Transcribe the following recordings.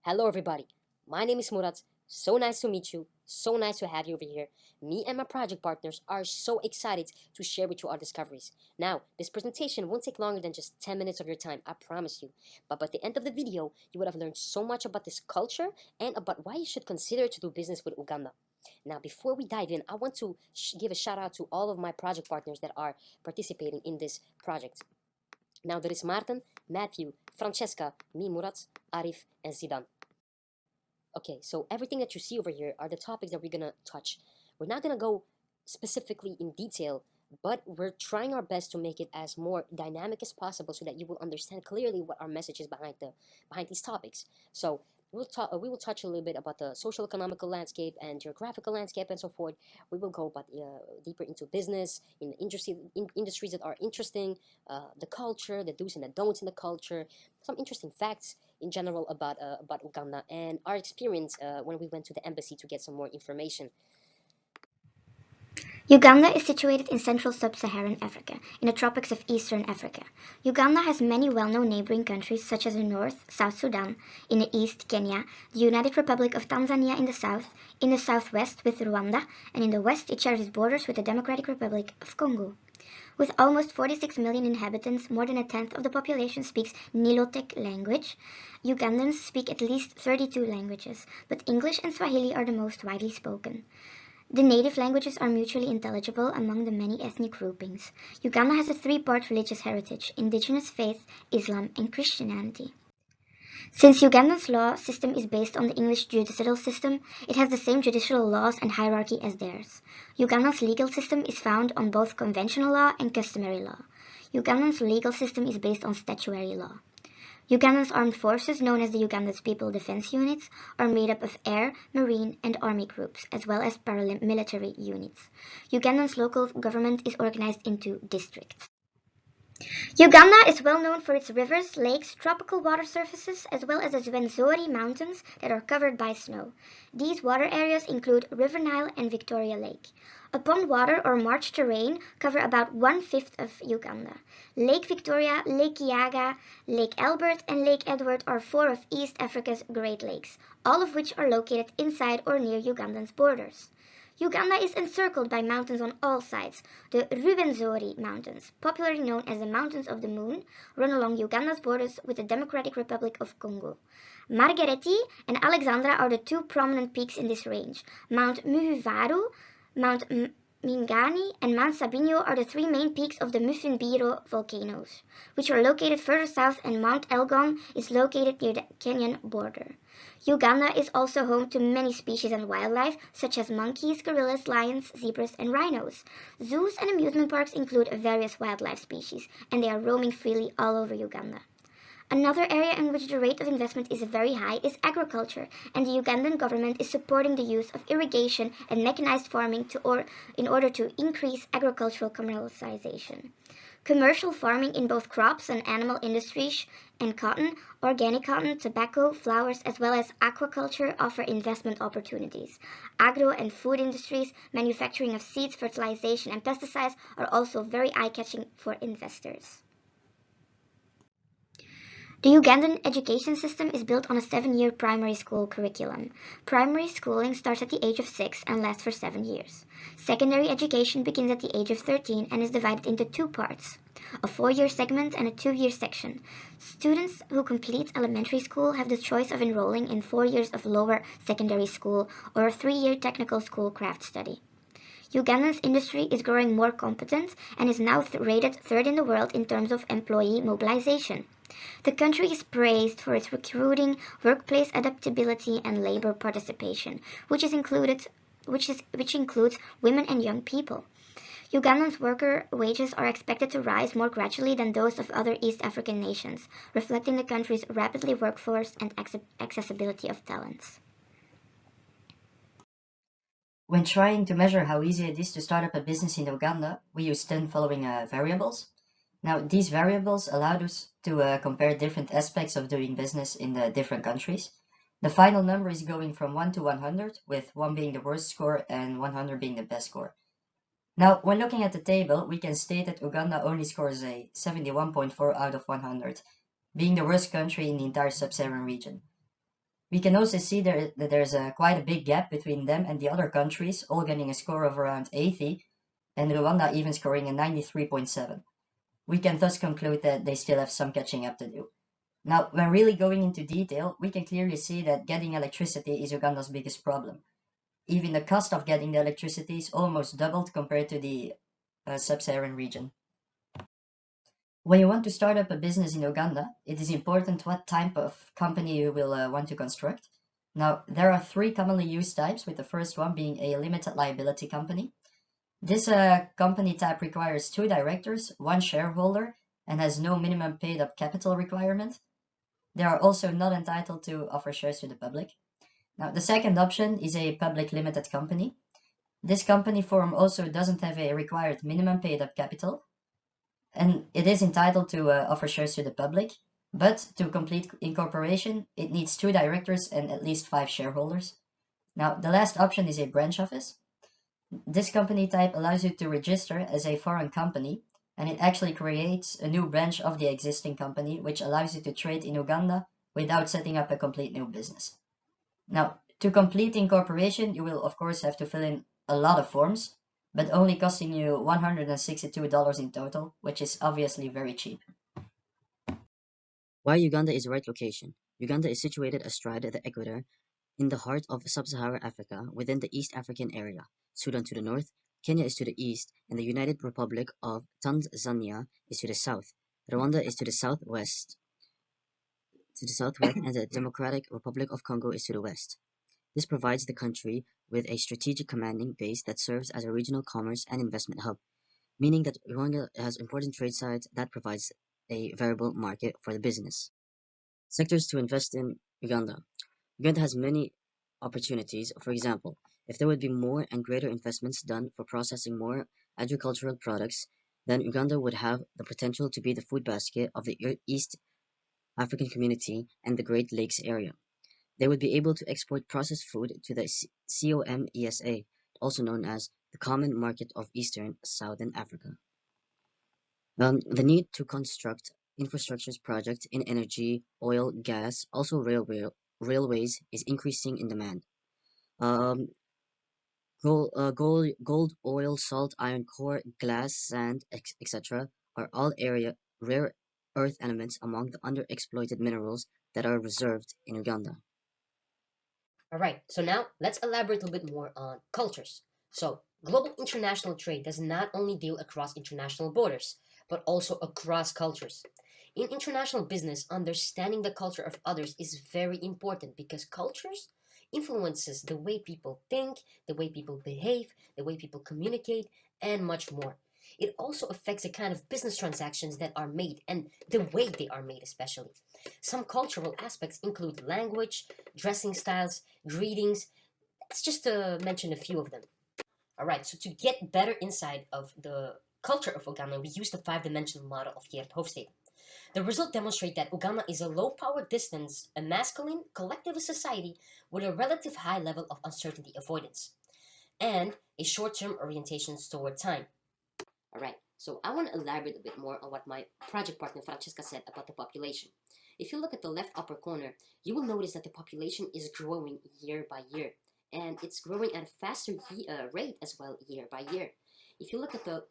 Hello, everybody. My name is Murad. So nice to meet you. So nice to have you over here. Me and my project partners are so excited to share with you our discoveries. Now, this presentation won't take longer than just 10 minutes of your time, I promise you. But by the end of the video, you would have learned so much about this culture and about why you should consider to do business with Uganda. Now, before we dive in, I want to give a shout out to all of my project partners that are participating in this project. Now, there is Maarten, Matthew, Francesca, me, Murad, Arif, and Zidane. Okay, so everything that you see over here are the topics that we're gonna touch. We're not gonna go specifically in detail, but we're trying our best to make it as more dynamic as possible so that you will understand clearly what our message is behind these topics. So we will touch a little bit about the social economical landscape and geographical landscape and so forth. We will go about deeper into business in industries that are interesting, the culture, the do's and the don'ts in the culture, some interesting facts in general about Uganda and our experience when we went to the embassy to get some more information. Uganda is situated in central sub-Saharan Africa, in the tropics of eastern Africa. Uganda has many well-known neighboring countries such as in the north, South Sudan, in the east, Kenya, the United Republic of Tanzania in the southwest with Rwanda, and in the west it shares its borders with the Democratic Republic of Congo. With almost 46 million inhabitants, more than a tenth of the population speaks Nilotic language. Ugandans speak at least 32 languages, but English and Swahili are the most widely spoken. The native languages are mutually intelligible among the many ethnic groupings. Uganda has a three-part religious heritage: indigenous faith, Islam, and Christianity. Since Uganda's law system is based on the English judicial system, it has the same judicial laws and hierarchy as theirs. Uganda's legal system is found on both conventional law and customary law. Uganda's legal system is based on statutory law. Uganda's armed forces, known as the Uganda's People Defense Units, are made up of air, marine, and army groups, as well as paramilitary units. Uganda's local government is organized into districts. Uganda is well known for its rivers, lakes, tropical water surfaces, as well as the Rwenzori Mountains that are covered by snow. These water areas include River Nile and Victoria Lake. Upon water or marsh terrain cover about one-fifth of Uganda. Lake Victoria, Lake Yaga, Lake Albert, and Lake Edward are four of East Africa's Great Lakes, all of which are located inside or near Uganda's borders. Uganda is encircled by mountains on all sides. The Rwenzori Mountains, popularly known as the Mountains of the Moon, run along Uganda's borders with the Democratic Republic of Congo. Margareti and Alexandra are the two prominent peaks in this range. Mount Muhuvaru, Mount Mingani, and Mount Sabinyo are the three main peaks of the Mufumbiro volcanoes, which are located further south, and Mount Elgon is located near the Kenyan border. Uganda is also home to many species and wildlife, such as monkeys, gorillas, lions, zebras, and rhinos. Zoos and amusement parks include various wildlife species, and they are roaming freely all over Uganda. Another area in which the rate of investment is very high is agriculture, and the Ugandan government is supporting the use of irrigation and mechanized farming in order to increase agricultural commercialization. Commercial farming in both crops and animal industries and cotton, organic cotton, tobacco, flowers, as well as aquaculture offer investment opportunities. Agro and food industries, manufacturing of seeds, fertilization, and pesticides are also very eye-catching for investors. The Ugandan education system is built on a 7-year primary school curriculum. Primary schooling starts at the age of 6 and lasts for 7 years. Secondary education begins at the age of 13 and is divided into two parts: a 4-year segment and a 2-year section. Students who complete elementary school have the choice of enrolling in 4 years of lower secondary school or a 3-year technical school craft study. Uganda's industry is growing more competent and is now rated third in the world in terms of employee mobilization. The country is praised for its recruiting, workplace adaptability, and labor participation, which includes women and young people. Ugandan's worker wages are expected to rise more gradually than those of other East African nations, reflecting the country's rapidly workforce and accessibility of talents. When trying to measure how easy it is to start up a business in Uganda, we use 10 following variables. Now, these variables allowed us to compare different aspects of doing business in the different countries. The final number is going from 1 to 100, with 1 being the worst score and 100 being the best score. Now, when looking at the table, we can state that Uganda only scores a 71.4 out of 100, being the worst country in the entire sub-Saharan region. We can also see that there's quite a big gap between them and the other countries, all getting a score of around 80, and Rwanda even scoring a 93.7. We can thus conclude that they still have some catching up to do. Now, when really going into detail, we can clearly see that getting electricity is Uganda's biggest problem. Even the cost of getting the electricity is almost doubled compared to the sub-Saharan region. When you want to start up a business in Uganda, it is important what type of company you will want to construct. Now, there are three commonly used types, with the first one being a limited liability company. This company type requires two directors, one shareholder, and has no minimum paid up capital requirement. They are also not entitled to offer shares to the public. Now, the second option is a public limited company. This company form also doesn't have a required minimum paid up capital, and it is entitled to offer shares to the public, but to complete incorporation, it needs two directors and at least five shareholders. Now, the last option is a branch office. This company type allows you to register as a foreign company, and it actually creates a new branch of the existing company, which allows you to trade in Uganda without setting up a complete new business. Now, to complete incorporation, you will of course have to fill in a lot of forms, but only costing you $162 in total, which is obviously very cheap. Why Uganda is the right location? Uganda is situated astride the equator in the heart of sub-Saharan Africa within the East African area. Sudan to the north, Kenya is to the east, and the United Republic of Tanzania is to the south. Rwanda is to the southwest, and the Democratic Republic of Congo is to the west. This provides the country with a strategic commanding base that serves as a regional commerce and investment hub, meaning that Rwanda has important trade sites that provides a variable market for the business. Sectors to invest in Uganda. Uganda has many opportunities. For example, if there would be more and greater investments done for processing more agricultural products, then Uganda would have the potential to be the food basket of the East African community and the Great Lakes area. They would be able to export processed food to the COMESA, also known as the Common Market of Eastern Southern Africa. The need to construct infrastructure projects in energy, oil, gas, also railways is increasing in demand. Um, gold, oil, salt, iron core, glass, sand, etc. are all rare earth elements among the underexploited minerals that are reserved in Uganda. Alright, so now let's elaborate a little bit more on cultures. So, global international trade does not only deal across international borders, but also across cultures. In international business, understanding the culture of others is very important because cultures influences the way people think, the way people behave, the way people communicate, and much more. It also affects the kind of business transactions that are made and the way they are made, especially. Some cultural aspects include language, dressing styles, greetings. Let's just mention a few of them. All right, so to get better insight of the culture of Uganda, we use the five-dimensional model of Geert Hofstede. The result demonstrates that Uganda is a low-power distance, a masculine, collectivist society with a relative high level of uncertainty avoidance, and a short-term orientation toward time. All right, so I want to elaborate a bit more on what my project partner Francesca said about the population. If you look at the left upper corner, you will notice that the population is growing year by year, and it's growing at a faster rate as well year by year. If you look at the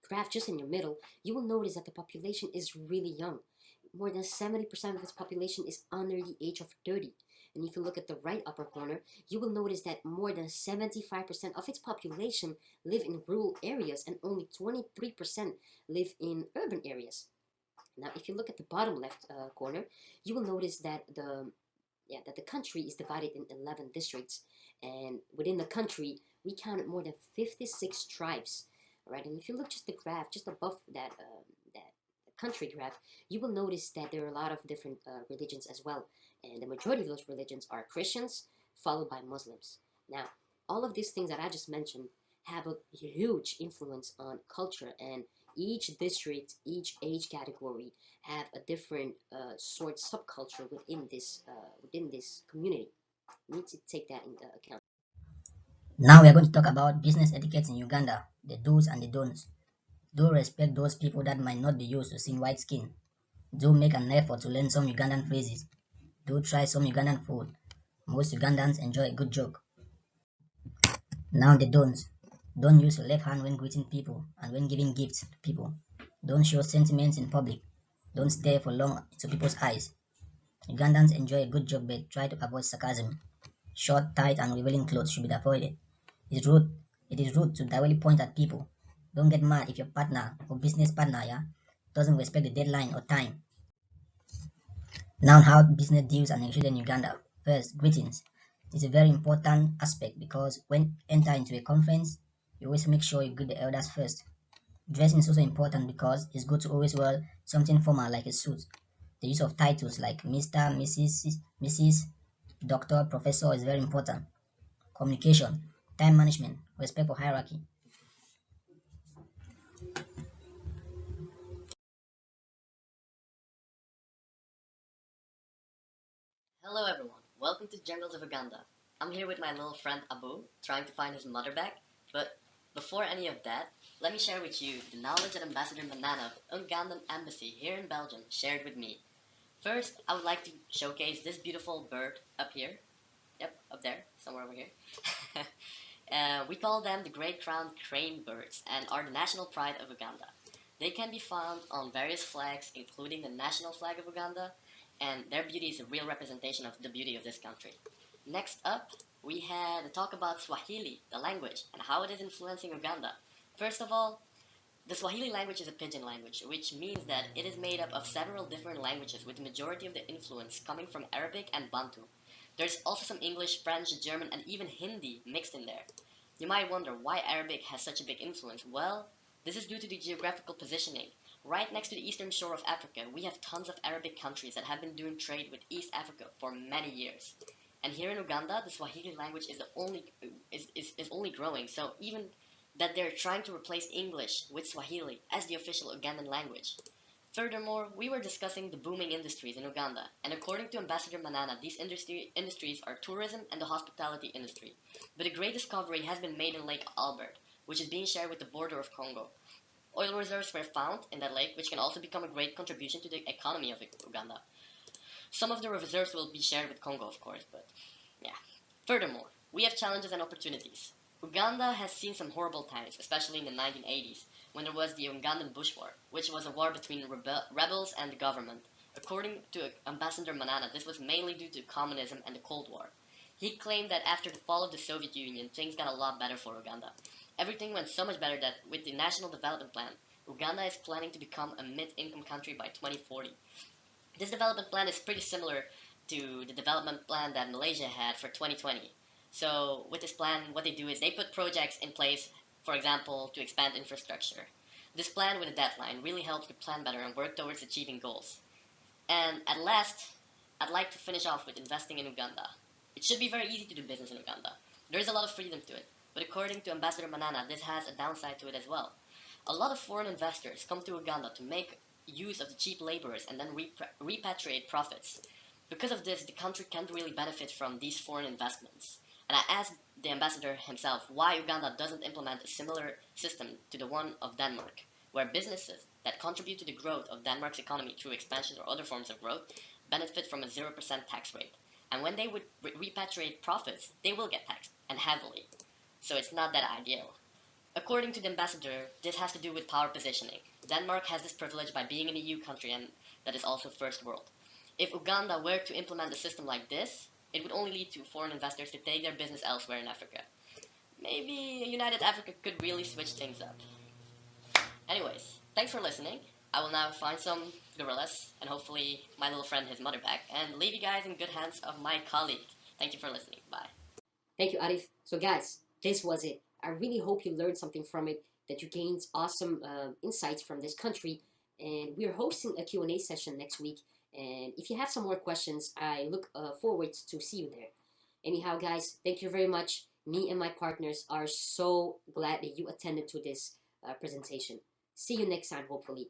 graph just in your middle, you will notice that the population is really young. More than 70% of its population is under the age of 30. And if you look at the right upper corner, you will notice that more than 75% of its population live in rural areas and only 23% live in urban areas. Now, if you look at the bottom left corner, you will notice that the country is divided in 11 districts, and within the country, we counted more than 56 tribes. All right, and if you look just the graph just above that country graph, you will notice that there are a lot of different religions as well, and the majority of those religions are Christians, followed by Muslims. Now, all of these things that I just mentioned have a huge influence on culture, and each district, each age category have a different sort subculture within this community. You need to take that into account. Now we are going to talk about business etiquettes in Uganda, the do's and the don'ts. Do respect those people that might not be used to seeing white skin. Do make an effort to learn some Ugandan phrases. Do try some Ugandan food. Most Ugandans enjoy a good joke. Now the don'ts. Don't use your left hand when greeting people and when giving gifts to people. Don't show sentiments in public. Don't stare for long into people's eyes. Ugandans enjoy a good joke but try to avoid sarcasm. Short, tight, and revealing clothes should be avoided. It's rude. It is rude to directly point at people. Don't get mad if your partner or business partner, yeah, doesn't respect the deadline or time. Now, how business deals are negotiated in Uganda. First, greetings. It's a very important aspect because when enter into a conference, you always make sure you greet the elders first. Dressing is also important because it's good to always wear something formal like a suit. The use of titles like Mr., Mrs., Doctor, Professor is very important. Communication, time management, respect for hierarchy. Hello everyone, welcome to Jungles of Uganda. I'm here with my little friend Abu, trying to find his mother back, but before any of that, let me share with you the knowledge that Ambassador Manana of Ugandan Embassy here in Belgium shared with me. First, I would like to showcase this beautiful bird up here. Yep, up there, somewhere over here. We call them the great crowned crane birds and are the national pride of Uganda. They can be found on various flags, including the national flag of Uganda, and their beauty is a real representation of the beauty of this country. Next up, we had a talk about Swahili, the language, and how it is influencing Uganda. First of all, the Swahili language is a pidgin language, which means that it is made up of several different languages, with the majority of the influence coming from Arabic and Bantu. There's also some English, French, German, and even Hindi mixed in there. You might wonder why Arabic has such a big influence. Well, this is due to the geographical positioning. Right next to the eastern shore of Africa, we have tons of Arabic countries that have been doing trade with East Africa for many years. And here in Uganda, the Swahili language is only growing. So even that they're trying to replace English with Swahili as the official Ugandan language. Furthermore, we were discussing the booming industries in Uganda, and according to Ambassador Manana, these industries are tourism and the hospitality industry. But a great discovery has been made in Lake Albert, which is being shared with the border of Congo. Oil reserves were found in that lake, which can also become a great contribution to the economy of Uganda. Some of the reserves will be shared with Congo, of course, but yeah. Furthermore, we have challenges and opportunities. Uganda has seen some horrible times, especially in the 1980s, when there was the Ugandan Bush War, which was a war between rebels and the government. According to Ambassador Manana, this was mainly due to communism and the Cold War. He claimed that after the fall of the Soviet Union, things got a lot better for Uganda. Everything went so much better that with the National Development Plan, Uganda is planning to become a mid-income country by 2040. This development plan is pretty similar to the development plan that Malaysia had for 2020. So, with this plan, what they do is they put projects in place, for example, to expand infrastructure. This plan with a deadline really helps you plan better and work towards achieving goals. And at last, I'd like to finish off with investing in Uganda. It should be very easy to do business in Uganda. There is a lot of freedom to it, but according to Ambassador Manana, this has a downside to it as well. A lot of foreign investors come to Uganda to make use of the cheap laborers and then repatriate profits. Because of this, the country can't really benefit from these foreign investments. And I asked the ambassador himself why Uganda doesn't implement a similar system to the one of Denmark, where businesses that contribute to the growth of Denmark's economy through expansion or other forms of growth benefit from a 0% tax rate. And when they would repatriate profits, they will get taxed, and heavily. So it's not that ideal. According to the ambassador, this has to do with power positioning. Denmark has this privilege by being an EU country and that is also first world. If Uganda were to implement a system like this, it would only lead to foreign investors to take their business elsewhere in Africa. Maybe United Africa could really switch things up. Anyways, thanks for listening. I will now find some gorillas and hopefully my little friend his mother back and leave you guys in good hands of my colleague. Thank you for listening. Bye. Thank you, Arif. So, guys, this was it. I really hope you learned something from it, that you gained awesome insights from this country. And we are hosting a Q&A session next week. And if you have some more questions, I look forward to see you there. Anyhow, guys, thank you very much. Me and my partners are so glad that you attended to this presentation. See you next time, hopefully.